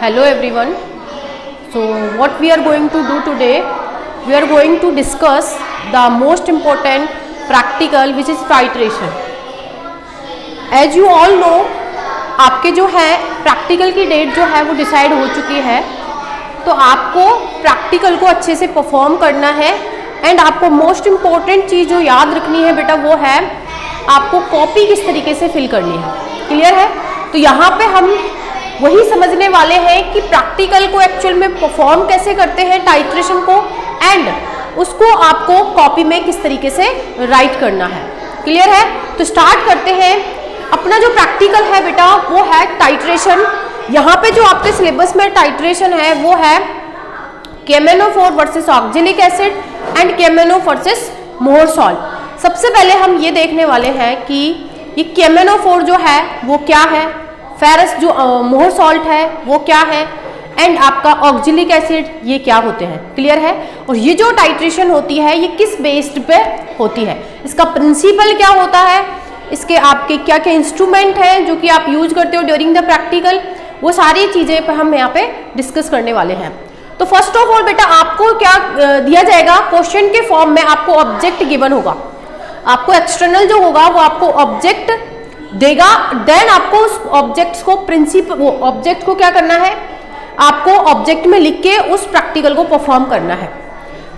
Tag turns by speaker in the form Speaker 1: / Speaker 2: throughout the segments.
Speaker 1: Hello everyone. So what we are going to do today, we are going to discuss the most important practical which is titration. As you all know, आपके जो है practical की date जो है वो decide हो चुकी है, तो आपको प्रैक्टिकल को अच्छे से परफॉर्म करना है एंड आपको मोस्ट इम्पॉर्टेंट चीज़ जो याद रखनी है बेटा वो है आपको कॉपी किस तरीके से फिल करनी है। क्लियर है? तो यहाँ पे हम वही समझने वाले हैं कि प्रैक्टिकल को एक्चुअल में परफॉर्म कैसे करते हैं टाइट्रेशन को, एंड उसको आपको कॉपी में किस तरीके से राइट करना है। क्लियर है? तो स्टार्ट करते हैं। अपना जो प्रैक्टिकल है बेटा वो है टाइट्रेशन। यहाँ पे जो आपके सिलेबस में टाइट्रेशन है वो है KMnO4 versus oxalic acid and KMnO versus मोहर सॉल्ट। सबसे पहले हम ये देखने वाले हैं कि ये KMnO4 जो है वो क्या है, फेरस जो मोहर सॉल्ट है वो क्या है, एंड आपका ऑक्जेलिक एसिड ये क्या होते हैं। क्लियर है? और ये जो टाइट्रेशन होती है ये किस बेस्ड पे होती है, इसका प्रिंसिपल क्या होता है, इसके आपके क्या क्या इंस्ट्रूमेंट हैं जो कि आप यूज करते हो ड्यूरिंग द प्रैक्टिकल, वो सारी चीज़ें पर हम यहाँ पे डिस्कस करने वाले हैं। तो फर्स्ट ऑफ ऑल बेटा आपको क्या दिया जाएगा, क्वेश्चन के फॉर्म में आपको ऑब्जेक्ट गिवन होगा, आपको एक्सटर्नल जो होगा वो आपको ऑब्जेक्ट देगा, देन आपको उस ऑब्जेक्ट्स को प्रिंसिपल वो ऑब्जेक्ट को क्या करना है, आपको ऑब्जेक्ट में लिख के उस प्रैक्टिकल को परफॉर्म करना है।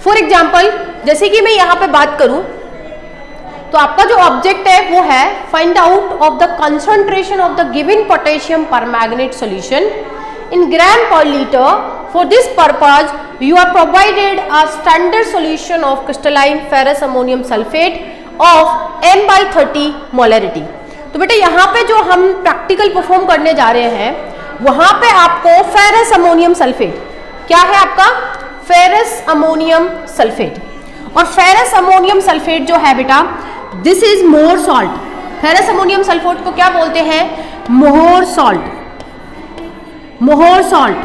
Speaker 1: फॉर एग्जाम्पल जैसे कि मैं यहाँ पे बात करूँ तो आपका जो ऑब्जेक्ट है वो है find out of the concentration of the given potassium permanganate solution in gram per liter. For this purpose you are provided a standard solution of crystalline ferrous ammonium sulfate of m/30 molarity. तो बेटा यहाँ पे जो हम practical perform करने जा रहे हैं वहाँ पे आपको फेरस अमोनियम सल्फेट, क्या है आपका फेरस अमोनियम सल्फेट, और फेरस अमोनियम सल्फेट जो है बेटा this is Mohr salt. Ferrous ammonium sulphate को क्या बोलते हैं, मोहर सॉल्ट, मोहर सॉल्ट।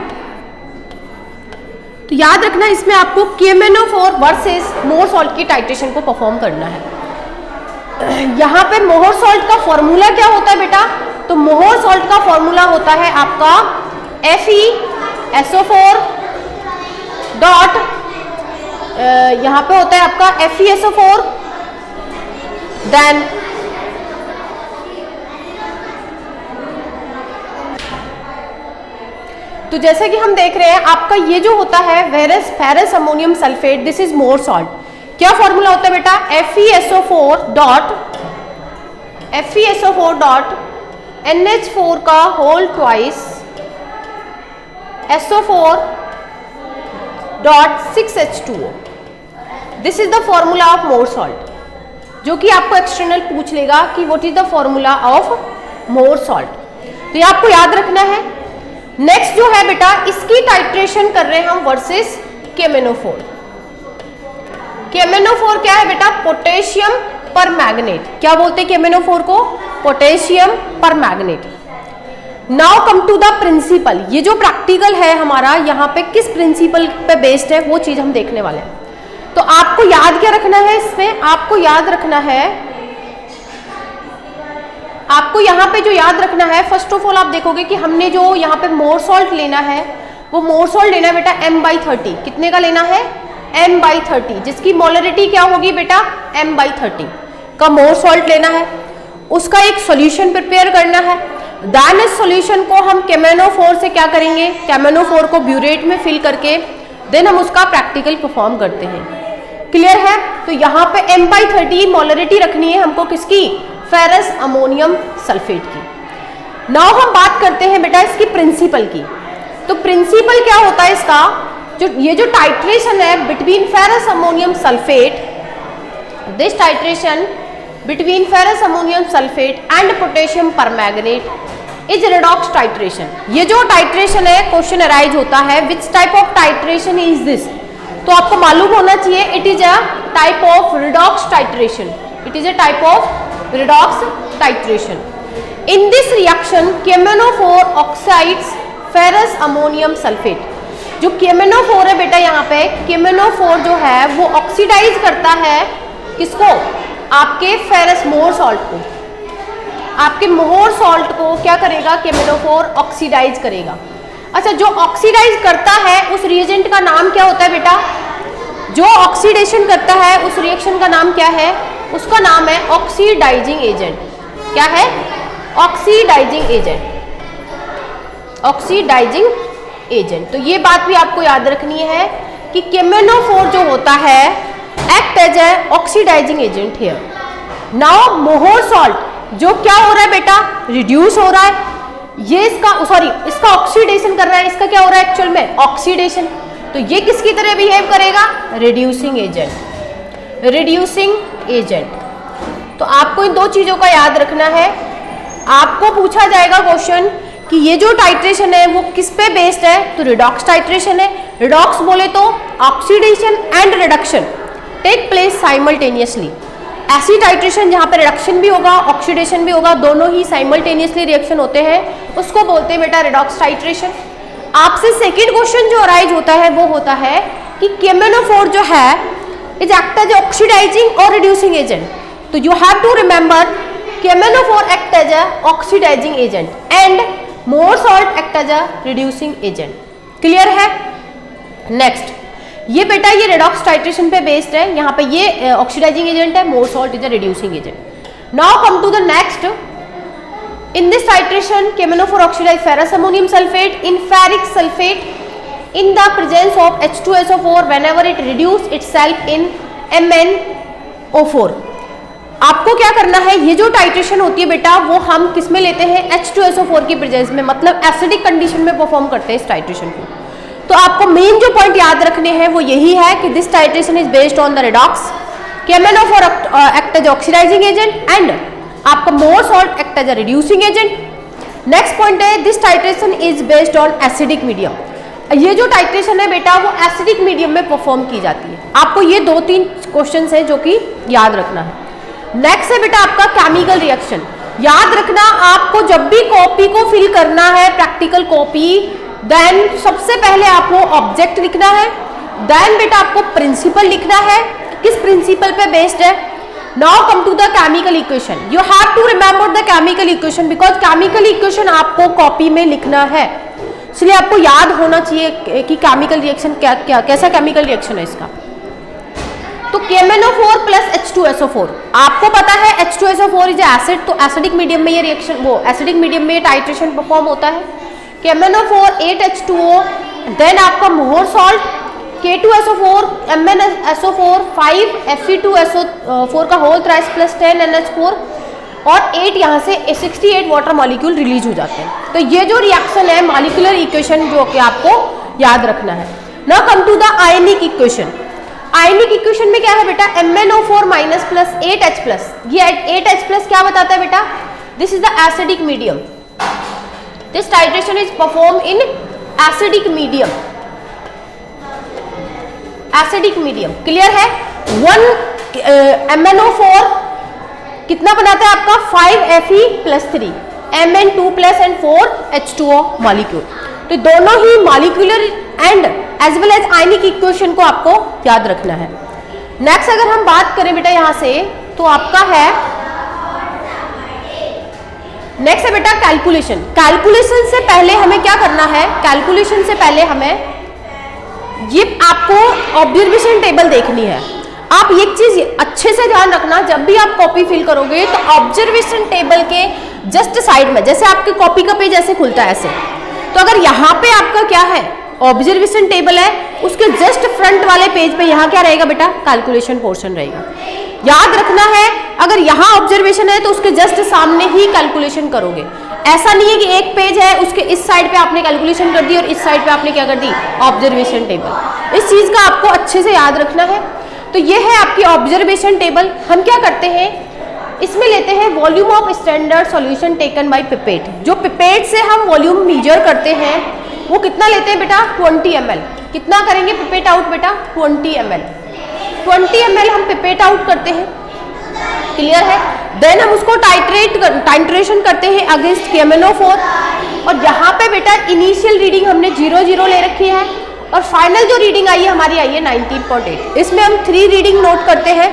Speaker 1: तो याद रखना इसमें आपको KMnO4 वर्सेस मोहर सॉल्ट की टाइट्रेशन को परफॉर्म करना है। यहाँ पे मोहर सॉल्ट का फॉर्मूला क्या होता है बेटा, तो मोहर सॉल्ट का फॉर्मूला होता है आपका FeSO4 डॉट यहाँ पे होता है आपका FeSO4 देन तो जैसे कि हम देख रहे हैं आपका ये जो होता है ferrous ammonium sulphate this is Mohr salt. क्या फॉर्मूला होता है बेटा, FeSO4 डॉट NH4 का whole twice SO4 dot 6H2O। This is the formula of Mohr salt, जो कि आपको एक्सटर्नल पूछ लेगा कि what is the formula of Mohr salt. तो ये आपको याद रखना है। नेक्स्ट जो है बेटा इसकी टाइट्रेशन कर रहे हैं हम वर्सेस KMnO4। KMnO4 क्या है बेटा, पोटेशियम परमैंगनेट। क्या बोलते हैं KMnO4 को, potassium permanganate. Now come to the principal. ये जो प्रैक्टिकल है हमारा यहाँ पे किस प्रिंसिपल पे बेस्ड है वो चीज हम देखने वाले हैं। तो आपको याद क्या रखना है, इसमें आपको याद रखना है, आपको यहाँ पे जो याद रखना है फर्स्ट ऑफ ऑल आप देखोगे कि हमने जो यहाँ पे मोहर सॉल्ट लेना है वो मोहर सॉल्ट लेना है बेटा m/30। कितने का लेना है, m/30, जिसकी मोलरिटी क्या होगी बेटा m/30 का मोहर सॉल्ट लेना है। उसका एक सॉल्यूशन प्रिपेयर करना है, देन इस सॉल्यूशन को हम KMnO4 से क्या करेंगे, KMnO4 को ब्यूरेट में फिल करके देन हम उसका प्रैक्टिकल परफॉर्म करते हैं। क्लियर है? तो यहाँ पे m/30 मोलरिटी रखनी है हमको किसकी, फेरस अमोनियम सल्फेट की। नाउ हम बात करते हैं बेटा इसकी प्रिंसिपल की। तो प्रिंसिपल क्या होता है इसका, जो ये जो टाइट्रेशन है between ferrous ammonium sulphate, this titration between ferrous ammonium sulphate and potassium permanganate is redox titration. ये जो टाइट्रेशन है क्वेश्चन अराइज होता है which type of titration is this, तो आपको मालूम होना चाहिए it is a type of redox titration, it is a type of redox titration. In this reaction KMnO4 oxides ferrous ammonium sulfate। जो KMnO4 है बेटा यहाँ पे KMnO4 जो है वो ऑक्सीडाइज करता है किसको, आपके फेरस मोहर सॉल्ट को। आपके मोहर सॉल्ट को क्या करेगा, KMnO4 ऑक्सीडाइज करेगा। अच्छा, जो ऑक्सीडाइज करता है उस रिएजेंट का नाम क्या होता है बेटा? जो ऑक्सीडेशन करता है उस रिएक्शन का नाम क्या है? उसका नाम है ऑक्सीडाइजिंग एजेंट। क्या है? Oxidising agent. Oxidising agent. तो ये बात भी आपको याद रखनी है कि केमेनोफोर जो होता है act as a oxidising agent here. Now Mohr salt जो क्या हो रहा है बेटा? रिड्यूस हो रहा है। ये इसका ऑक्सीडेशन कर रहा है। इसका क्या हो रहा है एक्चुअल में? ऑक्सीडेशन। तो ये किसकी तरह बिहेव करेगा? Reducing agent. Reducing agent. तो आपको इन दो चीजों का याद रखना है। आपको पूछा जाएगा क्वेश्चन कि ये जो टाइट्रेशन है वो किस पे बेस्ड है? तो रिडॉक्स टाइट्रेशन है। रिडॉक्स बोले तो oxidation and reduction take place simultaneously. ऐसी टाइट्रेशन जहाँ पे रिडक्शन भी होगा ऑक्सीडेशन भी होगा, दोनों ही साइमल्टेनियसली रिएक्शन होते हैं, उसको बोलते हैं बेटा रिडॉक्स टाइट्रेशन। आपसे सेकेंड क्वेश्चन जो अराइज होता है वो होता है कि केमेनोफोर जो है इज एक्ट एज ऑक्सीडाइजिंग और रिड्यूसिंग एजेंट। तो you have to remember KMnO four act as a oxidizing agent and Mohr salt act as a reducing agent. Clear है? नेक्स्ट, ये बेटा ये रिडॉक्स टाइट्रेशन पे बेस्ड है। यहाँ पे ये ऑक्सीडाइजिंग एजेंट है, Mohr salt is a reducing agent. Now come to the next. In this titration, KMnO4 oxidize ferrous ammonium sulfate in ferric sulfate in the presence of H2SO4 whenever it reduce itself in MnO4। आपको क्या करना है? ये जो titration होती है बेटा वो हम किस में लेते हैं? H2SO4 की प्रेजेंस में, मतलब एसिडिक कंडीशन में परफॉर्म करते हैं इस टाइट्रेशन को। तो आपको मेन जो पॉइंट याद रखने हैं वो यही है कि this titration is based on the redox, KMnO4 act as oxidizing agent and आपका Mohr salt act as a reducing agent. Next point है this titration is based on acidic medium. ये जो टाइट्रेशन है बेटा वो एसिडिक मीडियम में perform की जाती है। आपको ये 2-3 क्वेश्चंस हैं जो कि याद रखना है। नेक्स्ट है बेटा आपका केमिकल रिएक्शन। याद रखना, आपको जब भी कॉपी को फिल करना है प्रैक्टिकल कॉपी, देन सबसे पहले आपको ऑब्जेक्ट लिखना है, देन बेटा आपको प्रिंसिपल लिखना है, किस प्रिंसिपल पे बेस्ड है। Now come to the chemical equation. You have to remember the chemical equation because chemical equation आपको कॉपी में लिखना है, इसलिए आपको याद होना चाहिए कि केमिकल रिएक्शन कैसा केमिकल रिएक्शन है इसका। तो KMnO4 प्लस H2SO4, आपको पता है H2SO4 इज एसिड, तो एसिडिक मीडियम में ये रिएक्शन वो एसिडिक मीडियम में ये टाइट्रेशन परफॉर्म होता है। KMnO4 8H2O, देन आपका Mohr salt K2SO4 MnSO4 5 Fe2SO4 का होल थ्राइस प्लस 10 NH4 और 8 यहाँ से 68 वाटर मॉलिक्यूल रिलीज हो जाते हैं। तो ये जो रिएक्शन है मॉलिक्यूलर इक्वेशन जो कि आपको याद रखना है। Now come to the ionic equation. Ionic equation में क्या है बेटा? MnO4 minus plus 8H plus. ये 8H प्लस क्या बताता है बेटा? This is the acidic medium. This titration is perform in acidic medium. Acidic medium clear है? 1 MnO4 कितना बनाता है आपका? 5 Fe plus 3 Mn2 plus and 4 H2O molecule. तो दोनों ही molecular and as well as ionic equation को आपको याद रखना है। नेक्स्ट अगर हम बात करें बेटा यहाँ से तो आपका है नेक्स्ट है बेटा कैलकुलेशन। कैलकुलेशन से पहले हमें क्या करना है? कैलकुलेशन से पहले हमें ये आपको ऑब्जर्वेशन टेबल देखनी है। आप एक चीज अच्छे से ध्यान रखना, जब भी आप कॉपी फिल करोगे तो ऑब्जर्वेशन टेबल के जस्ट साइड में, जैसे आपके कॉपी का पेज ऐसे खुलता है ऐसे, तो अगर यहाँ पे आपका क्या है ऑब्जर्वेशन टेबल है, उसके जस्ट फ्रंट वाले पेज पे यहाँ क्या रहेगा बेटा? कैलकुलेशन पोर्शन रहेगा। याद रखना है, अगर यहाँ ऑब्जर्वेशन है तो उसके जस्ट सामने ही कैलकुलेशन करोगे। ऐसा नहीं है कि एक पेज है उसके इस साइड पे आपने कैलकुलेशन कर दी और इस साइड पे आपने क्या कर दी? Observation table. इस चीज का आपको अच्छे से याद रखना है। तो ये है आपकी ऑब्जर्वेशन टेबल। हम क्या करते हैं इसमें लेते हैं volume of standard solution taken by pipette. जो पिपेट से हम वॉल्यूम मेजर करते हैं वो कितना लेते हैं बेटा? 20 ml। कितना करेंगे पिपेट आउट बेटा? 20 ml। 20 ml हम पिपेट आउट करते हैं। क्लियर है? देन हम उसको टाइट्रेशन करते हैं अगेंस्ट KMnO4 और यहाँ पे बेटा इनिशियल रीडिंग हमने 0 ले रखी है और फाइनल जो रीडिंग आई है हमारी आई है 19.8। इसमें हम 3 रीडिंग नोट करते हैं।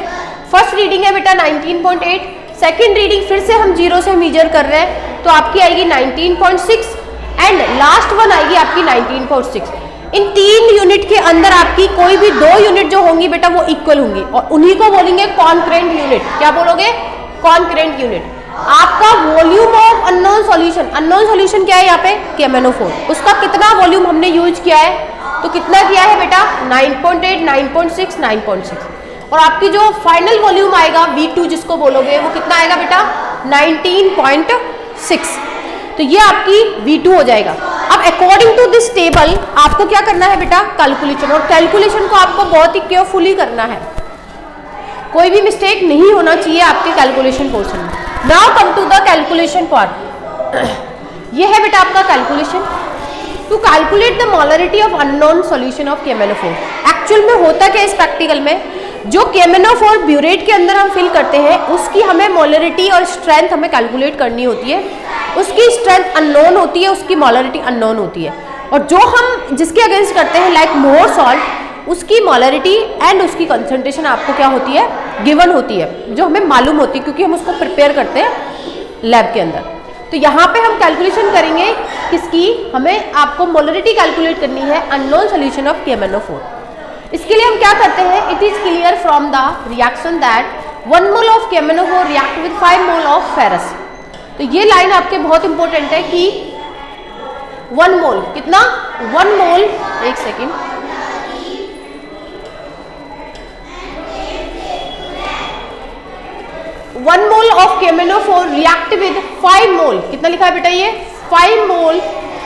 Speaker 1: फर्स्ट रीडिंग है बेटा 19.8, सेकेंड रीडिंग फिर से हम 0 से मेजर कर रहे हैं तो आपकी आएगी 19.6 एंड लास्ट वन आएगी आपकी 19.6। इन 3 यूनिट के अंदर आपकी कोई भी 2 यूनिट जो होंगी बेटा वो इक्वल होंगी और उन्हीं को बोलेंगे कॉन्करेंट यूनिट। क्या बोलोगे? Concurrent unit. आपका volume of unknown solution, unknown solution क्या है यहाँ पे? KMnO4। उसका कितना वॉल्यूम हमने यूज किया है? तो कितना किया है बेटा? 9.8, 9.6, 9.6। और आपकी जो फाइनल वॉल्यूम आएगा V2 जिसको बोलोगे वो कितना आएगा बेटा? 19.6। तो ये आपकी V2 हो जाएगा। अब अकॉर्डिंग टू दिस टेबल आपको क्या करना है बेटा? कैलकुलेशन। और कैलकुलेशन को आपको बहुत ही केयरफुली करना है, कोई भी मिस्टेक नहीं होना चाहिए आपके कैलकुलेशन पोर्शन में। Now come to the calculation part. ये है बेटा आपका calculation to calculate the molarity of unknown solution of KMnO4। Actual में होता क्या इस प्रैक्टिकल में, जो KMnO4 ब्यूरेट के अंदर हम फिल करते हैं उसकी हमें मोलरिटी और स्ट्रेंथ हमें कैलकुलेट करनी होती है। उसकी स्ट्रेंथ अननोन होती है, उसकी मोलरिटी अननोन होती है। और जो हम जिसके अगेंस्ट करते हैं लाइक मोर सॉल्ट, उसकी मोलरिटी एंड उसकी कंसंट्रेशन आपको क्या होती है? गिवन होती है, जो हमें मालूम होती है क्योंकि हम उसको प्रिपेयर करते हैं लैब के अंदर। तो यहाँ पे हम कैलकुलेशन करेंगे किसकी? हमें आपको मोलरिटी कैलकुलेट करनी है अननोन सॉल्यूशन ऑफ KMnO4। इसके लिए हम क्या करते हैं? It is clear from the reaction that 1 mole of KMnO4 react with 5 mole of ferrous. तो ये लाइन आपके बहुत इंपॉर्टेंट है कि 1 मोल कितना? 1 मोल, एक second, 1 mole of KMnO4 react with 5 मोल, कितना लिखा है बेटा? ये 5 mole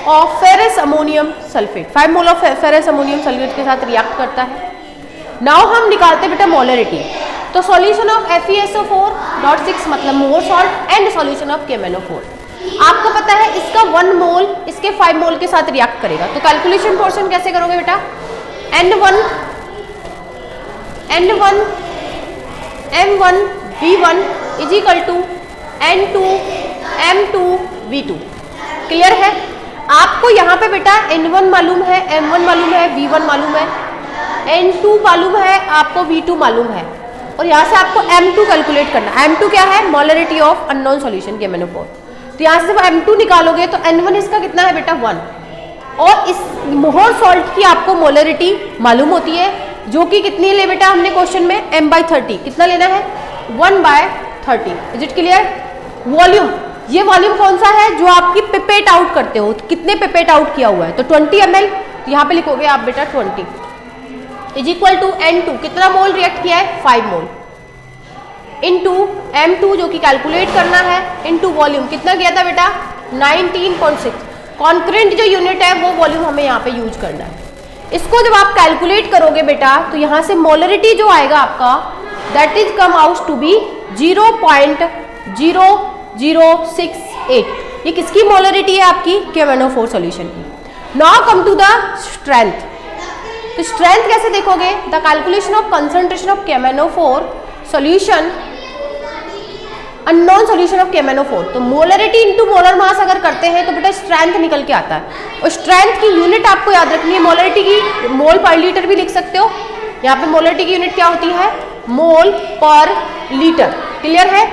Speaker 1: of ferrous ammonium sulphate, 5 mole of ferrous ammonium sulphate के साथ रिएक्ट करता है। नाउ हम निकालते हैं बेटा मोलरिटी। तो सॉल्यूशन ऑफ FeSO4.6 मतलब Mohr salt and solution of KMnO4। आपको पता है इसका 1 मोल इसके 5 मोल के साथ रिएक्ट करेगा। तो कैलकुलेशन पोर्शन कैसे करोगे बेटा? N1 M1 V1 is equal to N2 M2 V2। Clear है? आपको यहाँ पे बेटा N1 मालूम है, M1 मालूम है, V1 मालूम है, N2 मालूम है, आपको V2 मालूम है और यहाँ से आपको M2 कैलकुलेट करना है। M2 क्या है? Molarity of unknown solution KMnO4। तो यहाँ से जब M2 निकालोगे तो N1 इसका कितना है बेटा? 1। और इस मोहर सॉल्ट की आपको मोलरिटी मालूम होती है जो कि कितनी ले बेटा? हमने क्वेश्चन में M/30 कितना लेना है? 1/30। Is it clear? वॉल्यूम, ये वॉल्यूम कौन सा है? जो आपकी पिपेट आउट करते हो, कितने पिपेट आउट किया हुआ है? तो 20 ml। तो यहाँ पे लिखोगे आप बेटा 20 इज इक्वल टू N2 कितना मोल रिएक्ट किया है? 5 मोल इनटू M2 जो कि कैलकुलेट करना है इनटू वॉल्यूम कितना किया था बेटा? 19.6। कॉन्करेंट जो यूनिट है वो वॉल्यूम हमें यहाँ पे यूज करना है। इसको जब आप कैलकुलेट करोगे बेटा तो यहाँ से मोलरिटी जो आएगा आपका that is come out to be 0.0068। ये किसकी मोलरिटी है? आपकी KMnO4 सॉल्यूशन की। Now come to the strength. तो स्ट्रेंथ कैसे देखोगे? The calculation of concentration of KMnO4 solution unknown solution of KMnO4। तो मोलरिटी इनटू मोलर मास अगर करते हैं तो बेटा स्ट्रेंथ निकल के आता है। और स्ट्रेंथ की यूनिट आपको याद रखनी है, मोलरिटी की मोल पर लीटर भी लिख सकते हो। यहाँ पे मोलरिटी की यूनिट क्या होती है? मोल पर लीटर। क्लियर है?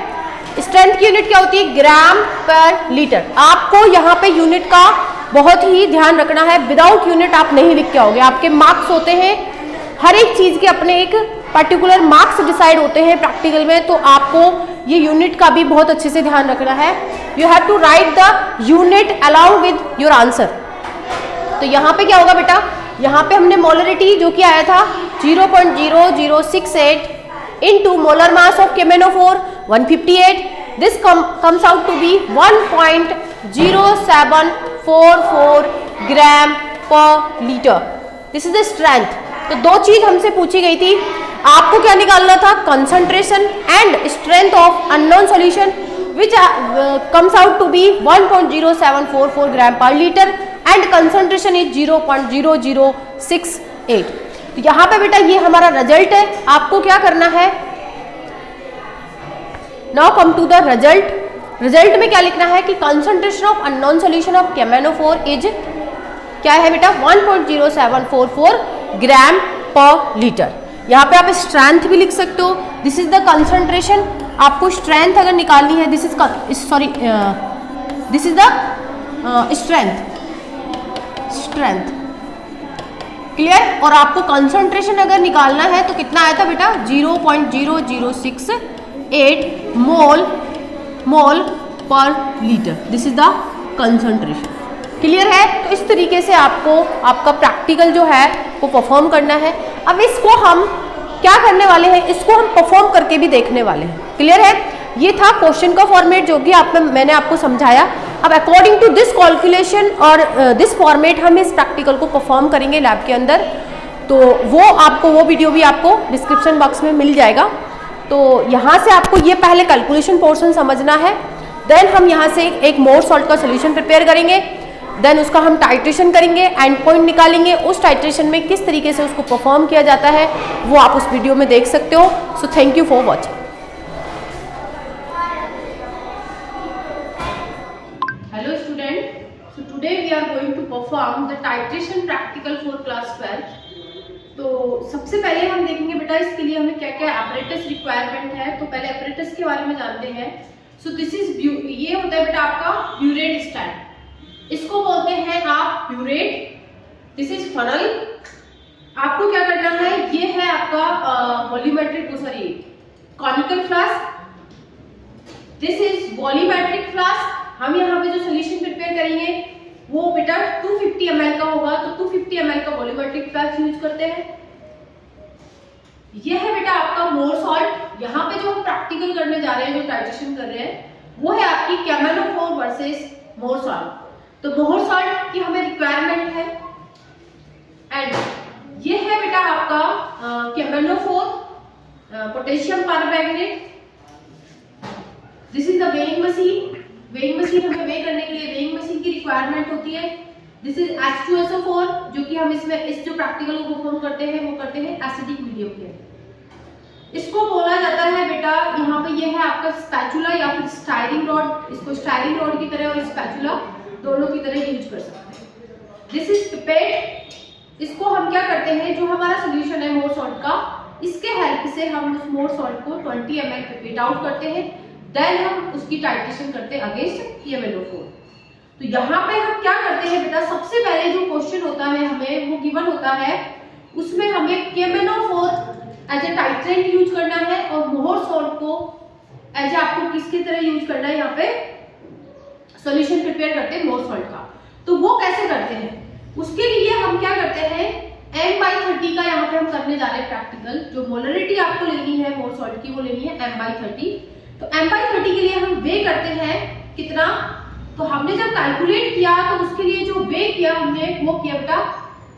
Speaker 1: स्ट्रेंथ की यूनिट क्या होती है? ग्राम पर लीटर। आपको यहाँ पे यूनिट का बहुत ही ध्यान रखना है, विदाउट यूनिट आप नहीं लिख के आओगे। आपके मार्क्स होते हैं, हर एक चीज के अपने एक पर्टिकुलर मार्क्स डिसाइड होते हैं प्रैक्टिकल में, तो आपको ये यूनिट का भी बहुत अच्छे से ध्यान रखना है। You have to write the unit along with your answer. तो यहाँ पे क्या होगा बेटा? यहाँ पे हमने मोलरिटी जो कि आया था 0.0068 into molar mass of KMnO4 158। This comes out to be 1.0744 gram per litre. This is the strength. तो दो चीज हमसे पूछी गई थी, आपको क्या निकालना था? Concentration and strength of unknown solution which comes out to be 1.0744 gram per litre and concentration is 0.0068। तो यहाँ पे बेटा ये हमारा रिजल्ट है। आपको क्या करना है? Now come to the result. Result में क्या लिखना है कि concentration of unknown solution of KMnO4 is क्या है बेटा? 1.0744 ग्राम पर लीटर। यहाँ पे आप स्ट्रेंथ भी लिख सकते हो। This is the concentration. आपको स्ट्रेंथ अगर निकालनी है, this is the strength. Strength. Clear? और आपको कंसंट्रेशन अगर निकालना है तो कितना आया था बेटा? 0.0068 मोल पर litre. This is the concentration. Clear है? तो इस तरीके से आपको आपका प्रैक्टिकल जो है वो परफॉर्म करना है। अब इसको हम क्या करने वाले हैं? इसको हम परफॉर्म करके भी देखने वाले हैं। क्लियर है? ये था क्वेश्चन का फॉर्मेट जो कि मैंने आपको समझाया। अब अकॉर्डिंग टू दिस कैलकुलेशन और दिस फॉर्मेट हम इस प्रैक्टिकल को परफॉर्म करेंगे लैब के अंदर। तो वो वीडियो भी आपको डिस्क्रिप्शन बॉक्स में मिल जाएगा। तो यहाँ से आपको ये पहले कैलकुलेशन पोर्शन समझना है, देन हम यहाँ से एक मोर सॉल्ट का सोल्यूशन प्रिपेयर करेंगे, देन उसका हम टाइट्रेशन करेंगे, एंड पॉइंट निकालेंगे। उस टाइट्रेशन में किस तरीके से उसको परफॉर्म किया जाता है वो आप उस वीडियो में देख सकते हो। So thank you for watching. Hello student, so today we are going to perform the titration practical for class 12. तो सबसे पहले हम देखेंगे बेटा इसके लिए हमें क्या क्या apparatus रिक्वायरमेंट है। तो पहले apparatus के बारे में जानते हैं। सो दिस इज ये होता है बेटा आपका ब्यूरेट स्टैंड, इसको बोलते हैं आप ब्यूरेट। This is funnel. आपको क्या करना है? ये है आपका volumetric sorry conical flask. This is volumetric flask. हम यहाँ पे जो सोल्यूशन प्रिपेयर करेंगे वो बेटा 250 ml का होगा, तो 250 ml का वॉल्यूमेट्रिक फ्लास्क यूज करते हैं। ये है बेटा आपका मोर सॉल्ट। यहाँ पे जो हम प्रैक्टिकल करने जा रहे हैं, जो टाइट्रेशन कर रहे हैं, वो है आपकी कैमेनोफोर वर्सेस मोर सॉल्ट। तो मोर सॉल्ट की हमें रिक्वायरमेंट है। एंड ये है बेटा आपका KMnO four potassium permanganate. This is the weighing machine. Weighing machine हमें वे करने के लिए वेइंग मशीन की रिक्वायरमेंट होती है। दिस इज H2SO4, जो कि हम इसमें इस जो प्रैक्टिकल को परफॉर्म करते हैं वो करते हैं एसिडिक मीडियम के। इसको बोला जाता है बेटा, यहाँ पे ये है आपका स्पैचुला या फिर स्टायरिंग रॉड। इसको स्टायरिंग रॉड की तरह और स्पैचुला दोनों की तरह यूज कर सकते हैं। This is pipette. इसको हम क्या करते हैं, जो हमारा सोल्यूशन है मोर सॉल्ट का, इसके हेल्प से हम उस मोर सॉल्ट को 20 ml पिपेट आउट करते हैं, देन हम उसकी टाइट्रेशन करते हैं अगेंस्ट KMnO4। तो यहाँ पे हम क्या करते हैं बेटा, सबसे पहले जो क्वेश्चन होता है हमें वो गिवन होता है, उसमें हमें KMnO4 as a titrant use करना है और मोर सॉल्ट को एज आपको किसकी तरह यूज करना है, यहाँ पे सॉल्यूशन प्रिपेयर करते हैं मोर सॉल्ट का। तो वो कैसे करते हैं, उसके लिए हम क्या करते हैं, M/30 का यहाँ पे हम करने जा रहे हैं प्रैक्टिकल। जो मोलरिटी आपको लेनी है मोर सॉल्ट की वो लेनी है M/30। तो M/30 के लिए हम वे करते हैं कितना, तो हमने जब कैलकुलेट किया तो उसके लिए जो वे किया हमने वो किया बेटा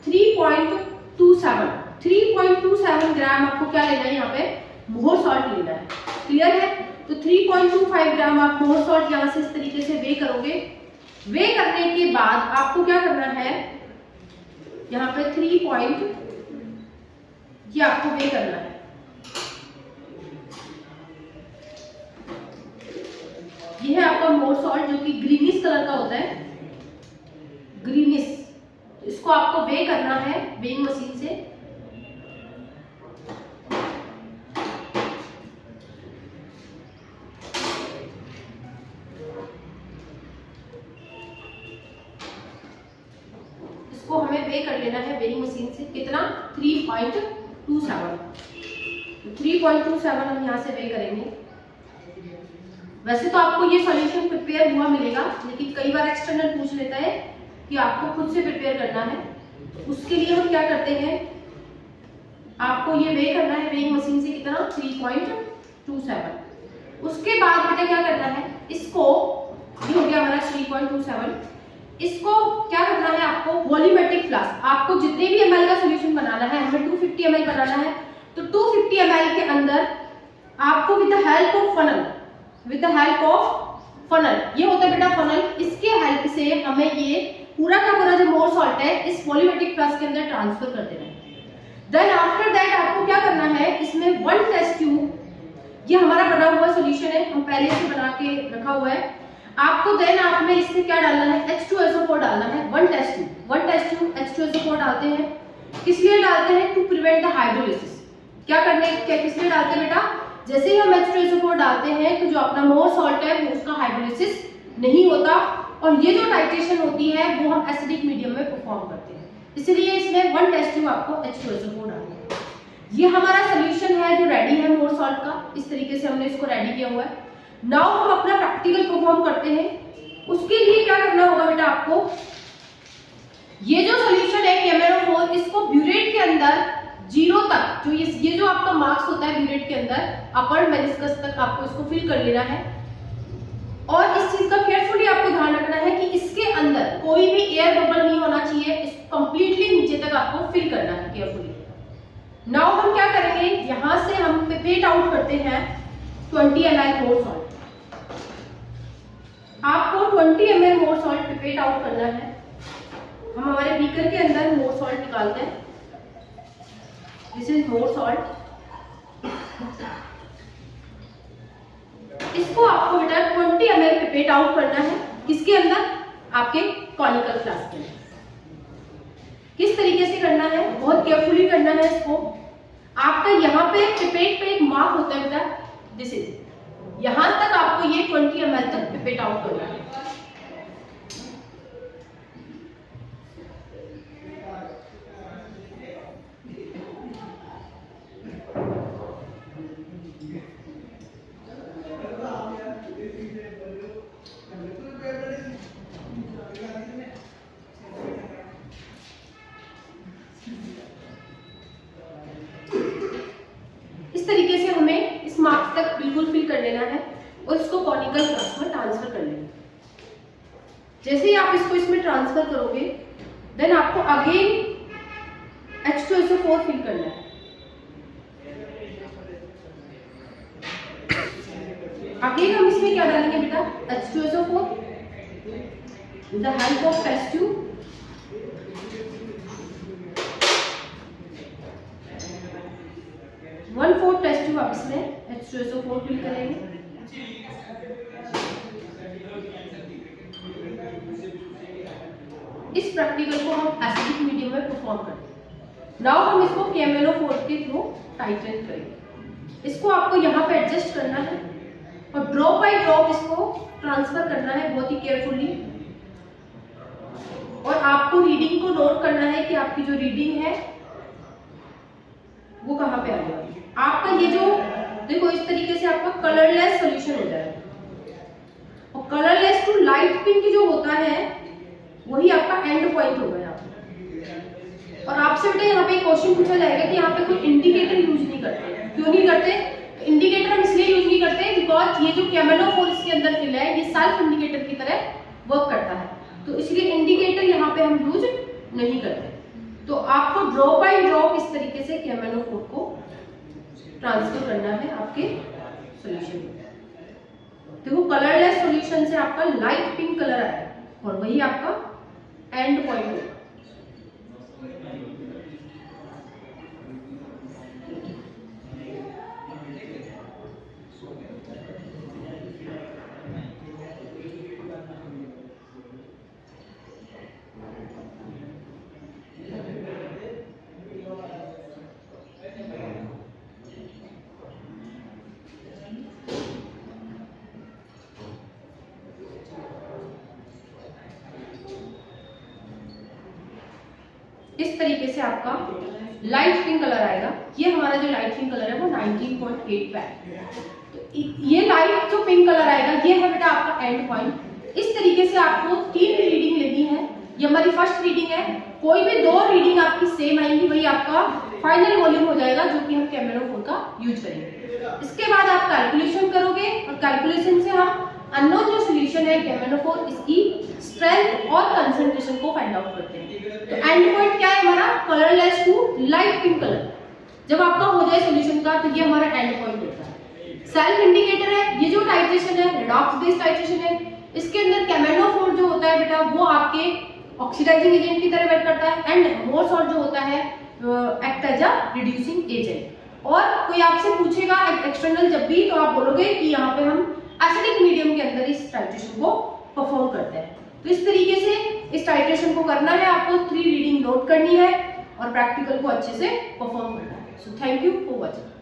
Speaker 1: 3.27 ग्राम आपको क्या लेना है, यहाँ पे मोर सॉल्ट लेना है। क्लियर है? तो 3.25 ग्राम आप मोर सॉल्ट यहाँ से इस तरीके से वे करोगे। वे करने के बाद आपको क्या करना है, यहाँ पे 3 पॉइंट ये आपको वे करना है। ये है आपका मोर सॉल्ट जो कि ग्रीनिश कलर का होता है, ग्रीनिश। इसको आपको वे करना है वेइंग मशीन से। इसको हमें वे कर लेना है वेइंग मशीन से कितना, 3.27। 3.27 हम यहाँ से वे करेंगे। वैसे तो आपको ये सॉल्यूशन प्रिपेयर हुआ मिलेगा, लेकिन कई बार एक्सटर्नल पूछ लेता है कि आपको खुद से प्रिपेयर करना है। तो उसके लिए हम क्या करते हैं, आपको ये वे करना है वेइंग मशीन से कितना, 3.27। उसके बाद बेटा क्या करना है, इसको ये हो गया हमारा 3.27। इसको क्या करना है आपको, वॉल्यूमेट्रिक फ्लास्क। आपको जितने भी ml का सॉल्यूशन बनाना है, हमें 250 ml बनाना है, तो 250 ml के अंदर आपको with the help of funnel, ये होता है बेटा फनल, इसके हेल्प से हमें ये पूरा का पूरा जो मोर सॉल्ट है इस वॉल्यूमेट्रिक फ्लास्क के अंदर ट्रांसफर कर देना है। देन आफ्टर दैट आपको क्या करना है, इसमें 1 टेस्ट ट्यूब, ये हमारा बना हुआ सॉल्यूशन है, हम पहले से बना के रखा हुआ है। आपको देन आप में इससे क्या डालना है, H2SO4 डालना है, 1 टेस्ट ट्यूब H2SO4 डालते हैं। किस लिए डालते हैं, टू प्रिवेंट द हाइड्रोलिसिस। किस लिए डालते हैं बेटा, जैसे ही हम H2SO4 डालते हैं तो जो अपना मोर सॉल्ट है वो उसका हाइड्रोलिसिस नहीं होता, और ये जो टाइट्रेशन होती है वो हम एसिडिक मीडियम में परफॉर्म करते हैं, इसलिए इसमें 1 टेस्ट ट्यूब आपको H2SO4 डालना है। ये हमारा सोल्यूशन है जो रेडी है मोर सॉल्ट का, इस तरीके से हमने इसको रेडी किया हुआ है। नाउ हम अपना प्रैक्टिकल परफॉर्म करते हैं। उसके लिए क्या करना होगा बेटा आपको, ये जो सोल्यूशन है KMnO4 इसको ब्यूरेट के अंदर 0 तक, जो ये जो आपका मार्क्स होता है ब्यूरेट के अंदर अपर मेनिस्कस तक आपको इसको फिल कर लेना है। और इस चीज का केयरफुली आपको ध्यान रखना है कि इसके अंदर कोई भी एयर बबल नहीं होना चाहिए, इसको कंप्लीटली नीचे तक आपको फिल करना है केयरफुली। नाउ हम क्या करेंगे, यहां से हम पिपेट आउट करते हैं 20 ml मोर सॉल्ट। आपको 20 ml मोर सॉल्ट पिपेट आउट करना है। हम हमारे बीकर के अंदर मोर सॉल्ट निकालते हैं। This is more salt. इसको आपको बेटा 20 ml पिपेट आउट करना है। किसके अंदर, आपके कॉनिकल फ्लास्क के अंदर। किस तरीके से करना है, बहुत केयरफुली करना है इसको। आपका यहाँ पे पिपेट पे एक मार्क होता है बेटा, दिस इज, यहां तक आपको ये 20 ml तक पिपेट आउट करना है। इस तरीके से हमें इस मार्क्स तक बिल्कुल फिल कर लेना है और इसको कॉनिकल फ्लास्क में ट्रांसफर कर लेना है। जैसे ही आप इसको इसमें ट्रांसफर करोगे देन आपको अगेन H2SO4 फिल करना है। अगेन हम इसमें क्या डालेंगे बेटा, H2SO4 with the help of test tube. One fourth test tube आप इसमें H2SO4 फिल करेंगे। इस प्रैक्टिकल को हम एसिडिक मीडियम में परफॉर्म करते हैं। नाउ हम इसको KMnO4 के थ्रू टाइट्रेट करेंगे। इसको आपको यहाँ पे एडजस्ट करना है और ड्रॉप बाय ड्रॉप इसको ट्रांसफर करना है बहुत ही केयरफुली। और आपको रीडिंग को नोट करना है कि आपकी जो रीडिंग है वो कहाँ पे आ जाएगी। आपका ये जो देखो इस तरीके से आपका कलरलेस सॉल्यूशन हो जाएगा और कलरलेस टू लाइट पिंक जो होता है वही आपका एंड पॉइंट होगा यहाँ पे। और आपसे बेटा यहाँ पे क्वेश्चन पूछा जाएगा कि यहाँ पे कोई इंडिकेटर यूज नहीं करते, क्यों नहीं करते? इंडिकेटर हम इसलिए यूज नहीं करते बिकॉज ये जो KMnO4 इसके अंदर फिल है ये सेल्फ इंडिकेटर की तरह वर्क करता है, तो इसलिए इंडिकेटर यहाँ पे हम यूज नहीं करते। तो आपको ड्रॉप बाय ड्रॉप इस तरीके से KMnO4 को ट्रांसफर करना है आपके सॉल्यूशन में। देखो कलरलेस सॉल्यूशन से आपका लाइट पिंक कलर आया और वही आपका एंड पॉइंट होगा। इस तरीके से आपका लाइट पिंक कलर आएगा। ये हमारा जो लाइट पिंक कलर है वो 19.8 पे है। तो ये लाइट जो पिंक कलर आएगा ये है बेटा आपका एंड पॉइंट। इस तरीके से आपको 3 रीडिंग लेनी है। ये हमारी फर्स्ट रीडिंग है। कोई भी 2 रीडिंग आपकी सेम आएंगी वही आपका फाइनल वॉल्यूम हो जाएगा जो कि हम KMnO4 का यूज करेंगे। इसके बाद आप कैलकुलेशन करोगे और कैलकुलेशन से हम अननोन जो सोल्यूशन है KMnO4 इसकी स्ट्रेंथ और कंसंट्रेशन को फाइंड आउट करते हैं। तो एंड पॉइंट क्या है हमारा, colourless to light pink colour. जब आपका हो जाए सोल्यूशन का तो ये हमारा एंड पॉइंट होता है। सेल्फ इंडिकेटर है, ये जो टाइट्रेशन है रेडॉक्स बेस्ड टाइट्रेशन है, इसके अंदर KMnO4 जो होता है बेटा वो आपके ऑक्सीडाइजिंग एजेंट की तरह वर्क करता है एंड मोर सॉल्ट जो होता है act as a reducing agent. और कोई आपसे पूछेगा एक्सटर्नल जब भी तो आप बोलोगे कि यहाँ पे हम एसिडिक मीडियम के अंदर इस टाइट्रेशन को परफॉर्म करते हैं। तो इस तरीके से इस टाइट्रेशन को करना है, आपको 3 रीडिंग नोट करनी है और प्रैक्टिकल को अच्छे से परफॉर्म करना है। So thank you for watching.